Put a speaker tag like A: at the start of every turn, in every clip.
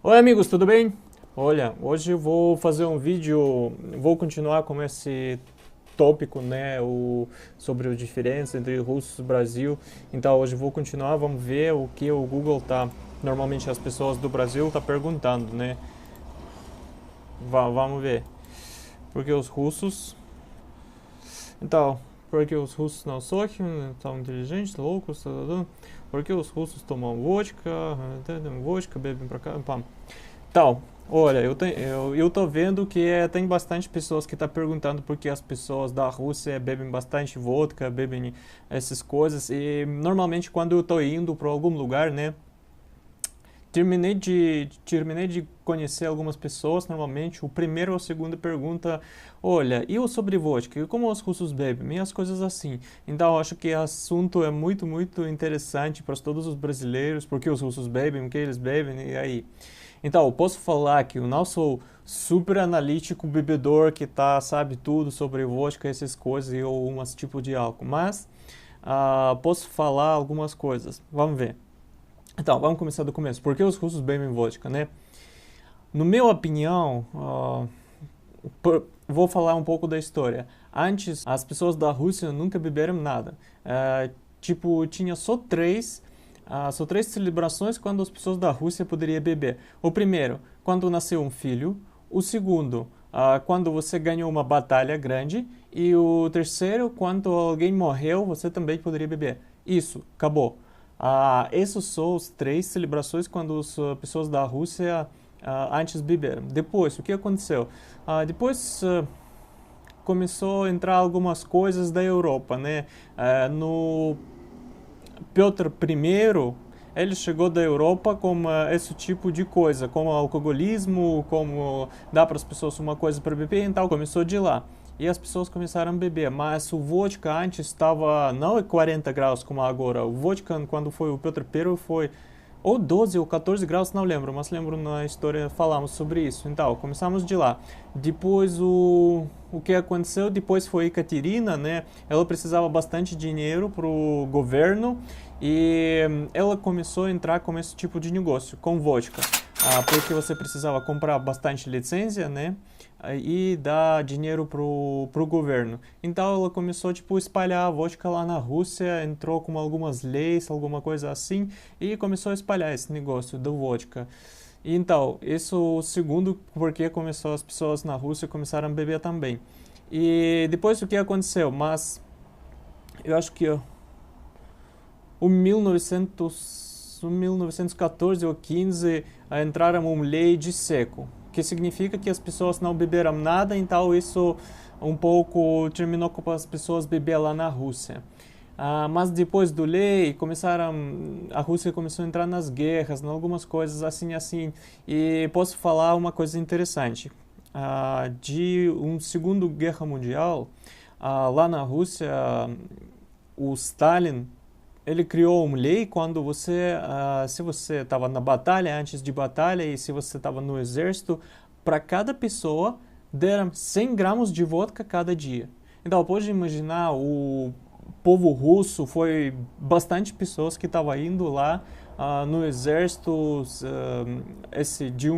A: Oi amigos, tudo bem? Olha, hoje eu vou fazer um vídeo, vou continuar com esse tópico, né, sobre a diferença entre Rússia e Brasil. Então hoje eu vou continuar, vamos ver o que o Google tá, normalmente as pessoas do Brasil tá perguntando, né? Vamos ver. Porque os russos, então, porque os russos não são inteligentes, loucos, porque os russos tomam vodka, bebem pra cá, pam. Então, olha, eu tô vendo que tem bastante pessoas que tá perguntando por que as pessoas da Rússia bebem bastante vodka, bebem essas coisas. E normalmente quando eu tô indo para algum lugar, né? Terminei de conhecer algumas pessoas, normalmente, o primeiro ou a segunda pergunta, olha, e o sobre vodka? E como os russos bebem? E as coisas assim. Então, eu acho que o assunto é muito, muito interessante para todos os brasileiros, porque os russos bebem, o que eles bebem, e aí. Então, eu posso falar que eu não sou super analítico bebedor que tá, sabe tudo sobre vodka, essas coisas, e ou um tipo de álcool, mas posso falar algumas coisas. Vamos ver. Então, vamos começar do começo. Por que os russos bebem vodka, né? No meu opinião, vou falar um pouco da história. Antes, as pessoas da Rússia nunca beberam nada. Tipo, tinha só três celebrações quando as pessoas da Rússia poderiam beber. O primeiro, quando nasceu um filho. O segundo, quando você ganhou uma batalha grande. E o terceiro, quando alguém morreu, você também poderia beber. Isso, acabou. Essas são as três celebrações quando as pessoas da Rússia antes beberam. Depois, o que aconteceu? Depois começou a entrar algumas coisas da Europa, né? No Piotr I, ele chegou da Europa com esse tipo de coisa, como alcoolismo, como dá para as pessoas uma coisa para beber, então começou de lá. E as pessoas começaram a beber, mas o vodka antes estava não é 40 graus como agora. O vodka, quando foi o Piotr I, foi ou 12 ou 14 graus, não lembro, mas lembro na história falamos sobre isso. Então, começamos de lá. Depois o que aconteceu depois foi Caterina, né? Ela precisava bastante dinheiro para o governo e ela começou a entrar com esse tipo de negócio, com vodka. Porque você precisava comprar bastante licença, né? E dar dinheiro pro governo. Então ela começou tipo espalhar a vodka lá na Rússia, entrou com algumas leis, alguma coisa assim, e começou a espalhar esse negócio do vodka. E então, isso é o segundo porque começou as pessoas na Rússia começaram a beber também. E depois o que aconteceu? Mas eu acho que o 1914 ou 15 entraram uma lei de seco, que significa que as pessoas não beberam nada, então isso um pouco terminou com as pessoas beber lá na Rússia. Mas depois do lei, a Rússia começou a entrar nas guerras, em algumas coisas assim. E posso falar uma coisa interessante. De uma Segunda Guerra Mundial, lá na Rússia, o Stalin ele criou uma lei quando se você estava na batalha, antes de batalha, e se você estava no exército, para cada pessoa deram 100 gramas de vodka cada dia. Então, pode imaginar, o povo russo foi bastante pessoas que estavam indo lá no exército, esse de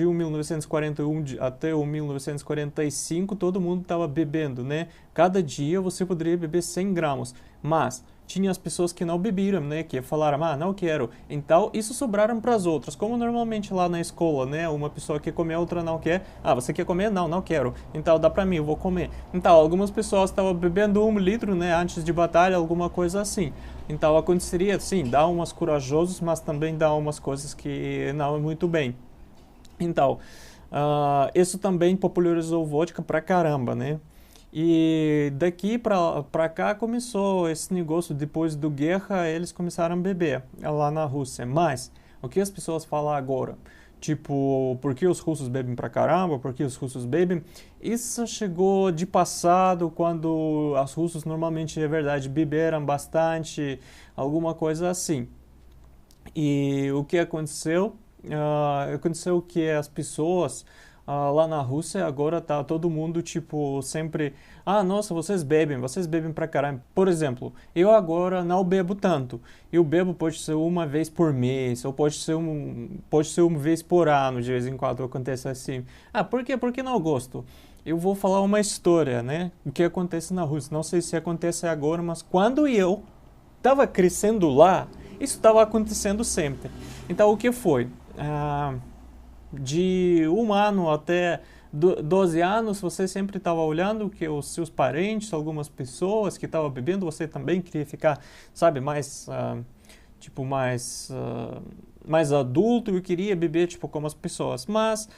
A: 1941 até o 1945, todo mundo estava bebendo, né? Cada dia você poderia beber 100 gramas, mas tinha as pessoas que não beberam, né? Que falaram, não quero. Então, isso sobraram para as outras. Como normalmente lá na escola, né? Uma pessoa quer comer, outra não quer. Você quer comer? Não, não quero. Então, dá para mim, eu vou comer. Então, algumas pessoas estavam bebendo 1 litro, né? Antes de batalha, alguma coisa assim. Então, aconteceria, sim, dá umas corajosos, mas também dá umas coisas que não é muito bem. Então, isso também popularizou o vodka pra caramba, né? E daqui pra cá começou esse negócio, depois da guerra eles começaram a beber lá na Rússia. Mas, o que as pessoas falam agora? Tipo, por que os russos bebem pra caramba? Por que os russos bebem? Isso chegou de passado, quando os russos normalmente, é verdade, beberam bastante, alguma coisa assim. E o que aconteceu? Aconteceu que as pessoas lá na Rússia agora tá todo mundo tipo sempre, nossa, vocês bebem pra caramba. Por exemplo, eu agora não bebo tanto. Eu bebo pode ser uma vez por mês, ou pode ser uma vez por ano, de vez em quando acontece assim. Por quê? Porque não gosto. Eu vou falar uma história, né? O que acontece na Rússia. Não sei se acontece agora, mas quando eu estava crescendo lá, isso estava acontecendo sempre. Então, o que foi? De 1 ano até 12 anos, você sempre estava olhando que os seus parentes, algumas pessoas que estavam bebendo, você também queria ficar, sabe, mais adulto e queria beber, tipo, como as pessoas. Mas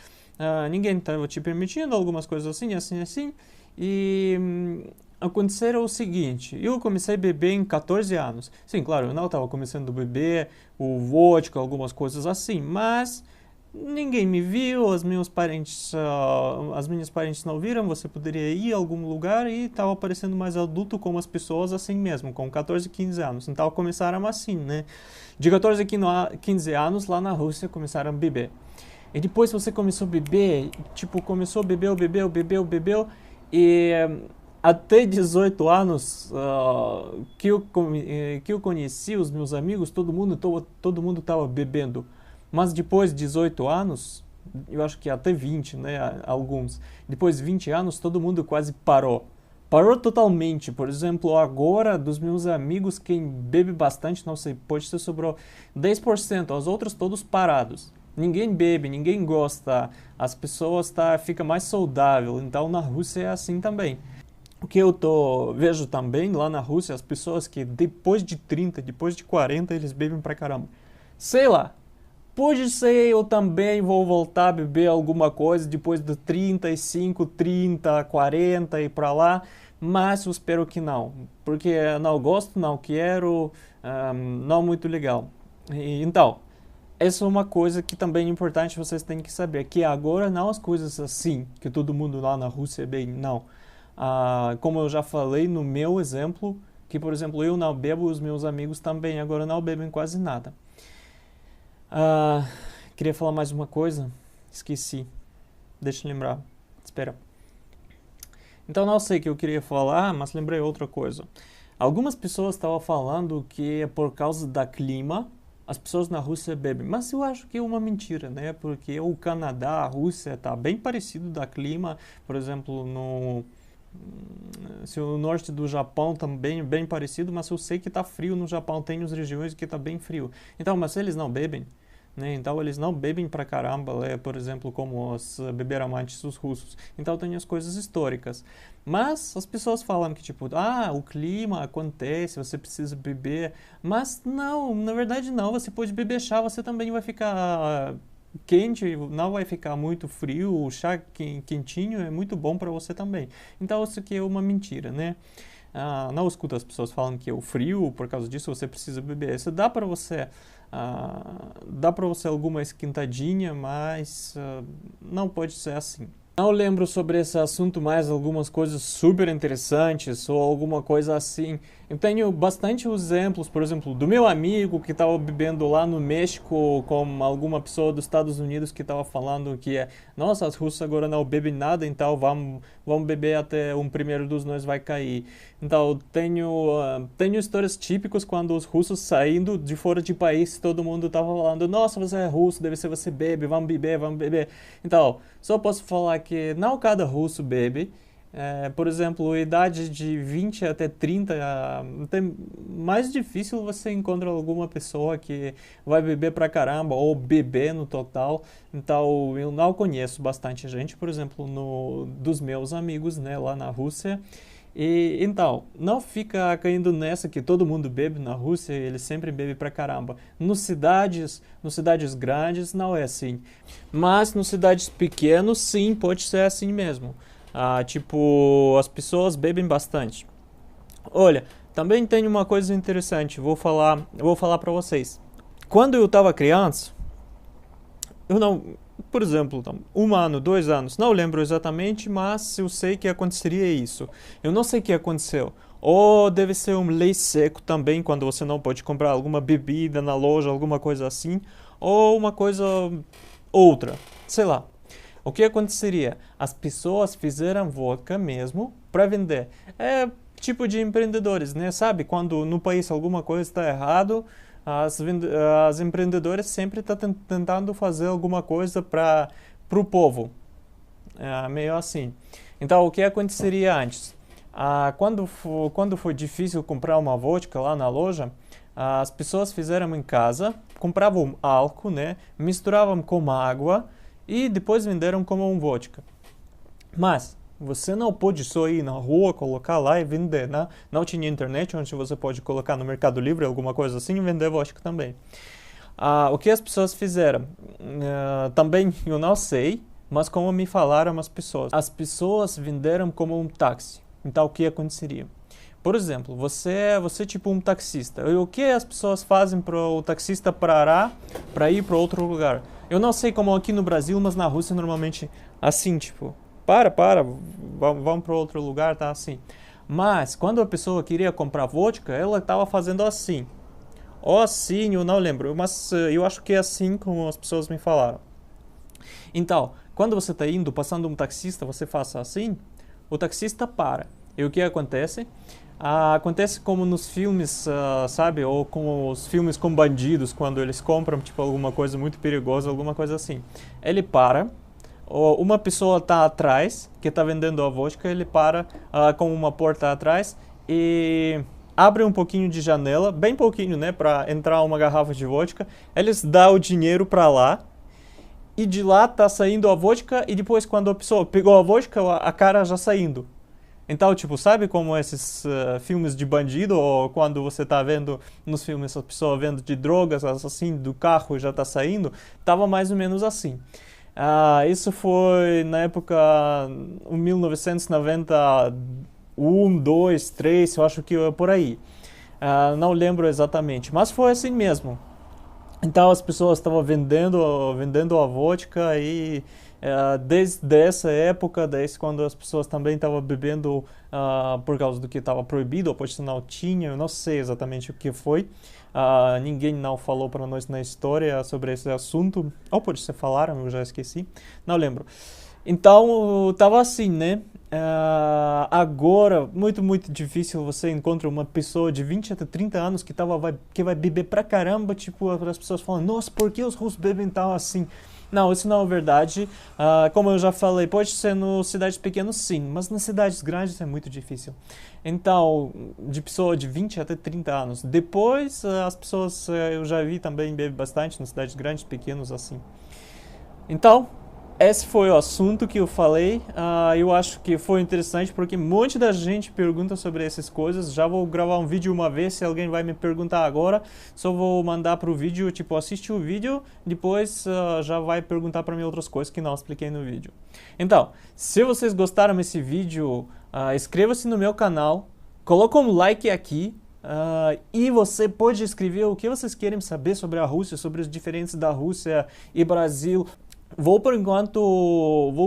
A: ninguém estava te permitindo, algumas coisas assim. E aconteceu o seguinte, eu comecei a beber em 14 anos. Sim, claro, eu não estava começando a beber o vodka, algumas coisas assim, mas ninguém me viu, as minhas parentes não viram, você poderia ir a algum lugar e estava parecendo mais adulto como as pessoas assim mesmo, com 14, 15 anos. Então começaram assim, né? De 14 a 15 anos lá na Rússia começaram a beber. E depois você começou a beber, tipo, bebeu, e até 18 anos que eu conheci os meus amigos, todo mundo estava bebendo. Mas depois de 18 anos, eu acho que até 20, né, alguns. Depois de 20 anos, todo mundo quase parou. Parou totalmente. Por exemplo, agora, dos meus amigos, quem bebe bastante, não sei, pode ser sobrou 10%, os outros todos parados. Ninguém bebe, ninguém gosta, as pessoas ficam mais saudável. Então, na Rússia é assim também. O que eu vejo também lá na Rússia, as pessoas que depois de 30, depois de 40, eles bebem pra caramba. Sei lá. Pode ser eu também vou voltar a beber alguma coisa depois de 35, 30, 40 e para lá, mas eu espero que não, porque não gosto, não quero, não muito legal. Então, essa é uma coisa que também é importante, vocês têm que saber, que agora não as coisas assim, que todo mundo lá na Rússia é bem, não. Como eu já falei no meu exemplo, que por exemplo eu não bebo, os meus amigos também agora não bebem quase nada. Queria falar mais uma coisa, esqueci, deixa eu lembrar, espera. Então não sei o que eu queria falar, mas lembrei outra coisa. Algumas pessoas estavam falando que é por causa do clima, as pessoas na Rússia bebem, mas eu acho que é uma mentira, né? Porque o Canadá, a Rússia está bem parecido da clima, por exemplo, se o norte do Japão também é bem parecido, mas eu sei que está frio no Japão, tem as regiões que está bem frio. Então, mas eles não bebem, né? Então eles não bebem pra caramba, por exemplo, como beberam antes os russos. Então tem as coisas históricas. Mas as pessoas falam que tipo, o clima acontece, você precisa beber. Mas não, na verdade não, você pode beber chá, você também vai ficar quente, não vai ficar muito frio, o chá quentinho é muito bom para você também. Então isso aqui é uma mentira, né? Não escuta as pessoas falando que é o frio, por causa disso você precisa beber. Isso dá para você alguma esquentadinha, mas não pode ser assim. Não lembro sobre esse assunto mais algumas coisas super interessantes ou alguma coisa assim. Eu tenho bastante exemplos, por exemplo, do meu amigo que estava bebendo lá no México com alguma pessoa dos Estados Unidos que estava falando que nossa, os russos agora não bebem nada, então vamos beber até um primeiro dos nós vai cair. Então tenho histórias típicas quando os russos saindo de fora de país, todo mundo estava falando, nossa, você é russo, deve ser você bebe, vamos beber. Então, só posso falar que não cada russo bebe. Por exemplo, a idade de 20 até 30, tem mais difícil você encontrar alguma pessoa que vai beber pra caramba ou beber no total. Então, eu não conheço bastante gente, por exemplo, dos meus amigos, né, lá na Rússia. E então, não fica caindo nessa que todo mundo bebe na Rússia, ele sempre bebe pra caramba. Nas cidades grandes não é assim. Mas nas cidades pequenas, sim, pode ser assim mesmo. Tipo, as pessoas bebem bastante. Olha, também tem uma coisa interessante, vou falar para vocês. Quando eu estava criança, eu não, por exemplo, 1 ano, 2 anos, não lembro exatamente, mas eu sei que aconteceria isso. Eu não sei o que aconteceu. Ou deve ser um lei seco também, quando você não pode comprar alguma bebida na loja, alguma coisa assim. Ou uma coisa outra, sei lá. O que aconteceria? As pessoas fizeram vodka mesmo para vender. É tipo de empreendedores, né? Sabe, quando no país alguma coisa está errado, as empreendedores sempre estão tentando fazer alguma coisa para o povo. É meio assim. Então, o que aconteceria antes? Quando foi difícil comprar uma vodka lá na loja, as pessoas fizeram em casa, compravam álcool, né? Misturavam com água e depois venderam como um vodka. Mas você não pode só ir na rua, colocar lá e vender, né? Não tinha internet onde você pode colocar no Mercado Livre, alguma coisa assim, e vender vodka também. O que as pessoas fizeram? Também eu não sei, mas como me falaram as pessoas venderam como um táxi. Então o que aconteceria? Por exemplo, você é tipo um taxista. E o que as pessoas fazem para o taxista parar para ir para outro lugar? Eu não sei como aqui no Brasil, mas na Rússia normalmente assim, tipo, vamos para outro lugar, tá assim. Mas quando a pessoa queria comprar vodka, ela estava fazendo assim. Ou assim, eu não lembro, mas eu acho que é assim como as pessoas me falaram. Então, quando você está indo, passando um taxista, você faça assim, o taxista para. E o que acontece? Acontece como nos filmes, sabe? Ou como os filmes com bandidos, quando eles compram tipo alguma coisa muito perigosa, alguma coisa assim. Ele para, ou uma pessoa está atrás, que está vendendo a vodka, ele para com uma porta atrás e abre um pouquinho de janela, bem pouquinho, né? Para entrar uma garrafa de vodka. Eles dão o dinheiro para lá. E de lá tá saindo a vodka e depois quando a pessoa pegou a vodka, a cara já saindo. Então, tipo, sabe como esses filmes de bandido, ou quando você tá vendo nos filmes a pessoa vendo de drogas, assim, do carro já tá saindo? Tava mais ou menos assim. Isso foi na época 1991, 2, 3, eu acho que é por aí. Não lembro exatamente, mas foi assim mesmo. Então as pessoas estavam vendendo a vodka e desde essa época, desde quando as pessoas também estavam bebendo por causa do que estava proibido, ou por sinal tinha, eu não sei exatamente o que foi. Ninguém não falou para nós na história sobre esse assunto, ou pode ser falaram, eu já esqueci, não lembro. Então, estava assim, né? Agora, muito difícil você encontra uma pessoa de 20 até 30 anos que vai beber pra caramba, tipo, as pessoas falam, nossa, por que os russos bebem tal assim? Não, isso não é verdade. Como eu já falei, pode ser nas cidades pequenas sim, mas nas cidades grandes é muito difícil. Então, de pessoa de 20 até 30 anos. Depois, as pessoas, eu já vi também bebem bastante nas cidades grandes, pequenas assim. Então, esse foi o assunto que eu falei. Eu acho que foi interessante porque um monte da gente pergunta sobre essas coisas. Já vou gravar um vídeo uma vez, se alguém vai me perguntar agora, só vou mandar pro vídeo, tipo, assiste o vídeo, depois já vai perguntar para mim outras coisas que não expliquei no vídeo. Então, se vocês gostaram desse vídeo, inscreva-se no meu canal, coloca um like aqui. E você pode escrever o que vocês querem saber sobre a Rússia, sobre os diferentes da Rússia e Brasil. Vou por enquanto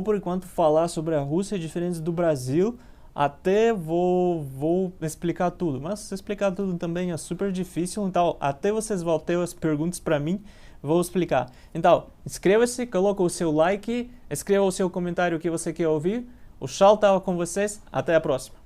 A: falar sobre a Rússia diferente do Brasil, até vou explicar tudo, mas explicar tudo também é super difícil, então até vocês vão ter as perguntas para mim, vou explicar. Então, inscreva-se, coloca o seu like, escreva o seu comentário que você quer ouvir, o Shal estava com vocês, até a próxima.